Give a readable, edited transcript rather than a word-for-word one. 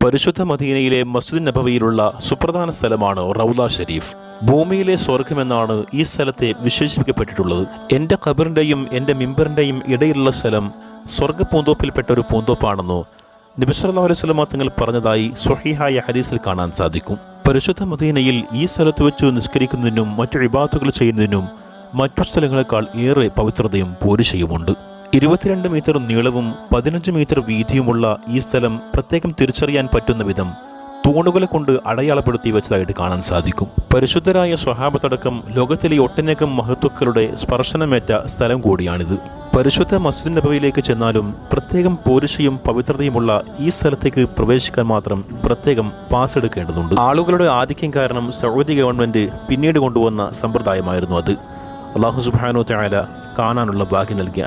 പരിശുദ്ധ മദീനയിലെ മസ്ജിദ് നബവിയിലുള്ള സുപ്രധാന സ്ഥലമാണ് റൗള ഷരീഫ്. ഭൂമിയിലെ സ്വർഗമെന്നാണ് ഈ സ്ഥലത്തെ വിശേഷിപ്പിക്കപ്പെട്ടിട്ടുള്ളത്. എൻ്റെ ഖബറിൻ്റെയും എൻ്റെ മിമ്പറിൻ്റെയും ഇടയിലുള്ള സ്ഥലം സ്വർഗപൂന്തോപ്പിൽപ്പെട്ട ഒരു പൂന്തോപ്പാണെന്ന് നബി സല്ലല്ലാഹു അലൈഹി വസല്ലം തങ്ങൾ പറഞ്ഞതായി സ്വഹീഹായ ഹദീസിൽ കാണാൻ സാധിക്കും. പരിശുദ്ധ മദീനയിൽ ഈ സ്ഥലത്ത് വെച്ച് നിസ്കരിക്കുന്നതിനും മറ്റു ഇബാദത്തുകൾ ചെയ്യുന്നതിനും മറ്റു സ്ഥലങ്ങളെക്കാൾ ഏറെ പവിത്രതയും പോരിശയുമുണ്ട്. 22 മീറ്റർ നീളവും 15 മീറ്റർ വീതിയുമുള്ള ഈ സ്ഥലം പ്രത്യേകം തിരിച്ചറിയാൻ പറ്റുന്ന വിധം തൂണുകളെ കൊണ്ട് അടയാളപ്പെടുത്തി വെച്ചതായിട്ട് കാണാൻ സാധിക്കും. പരിശുദ്ധരായ സ്വഹാബത്തടക്കം ലോകത്തിലെ ഒട്ടനേകം മഹത്വക്കളുടെ സ്പർശനമേറ്റ സ്ഥലം കൂടിയാണിത്. പരിശുദ്ധ മസ്ജിദ് നബവിയിലേക്ക് ചെന്നാലും പ്രത്യേകം പോരിശയും പവിത്രതയുമുള്ള ഈ സ്ഥലത്തേക്ക് പ്രവേശിക്കാൻ മാത്രം പ്രത്യേകം പാസ് എടുക്കേണ്ടതുണ്ട്. ആളുകളുടെ ആധിക്യം കാരണം സൗദി ഗവൺമെന്റ് പിന്നീട് കൊണ്ടുവന്ന സമ്പ്രദായമായിരുന്നു അത്. അല്ലാഹു സുബ്ഹാനഹു വ തആല കാണാനുള്ള ഭാഗ്യം നൽകിയ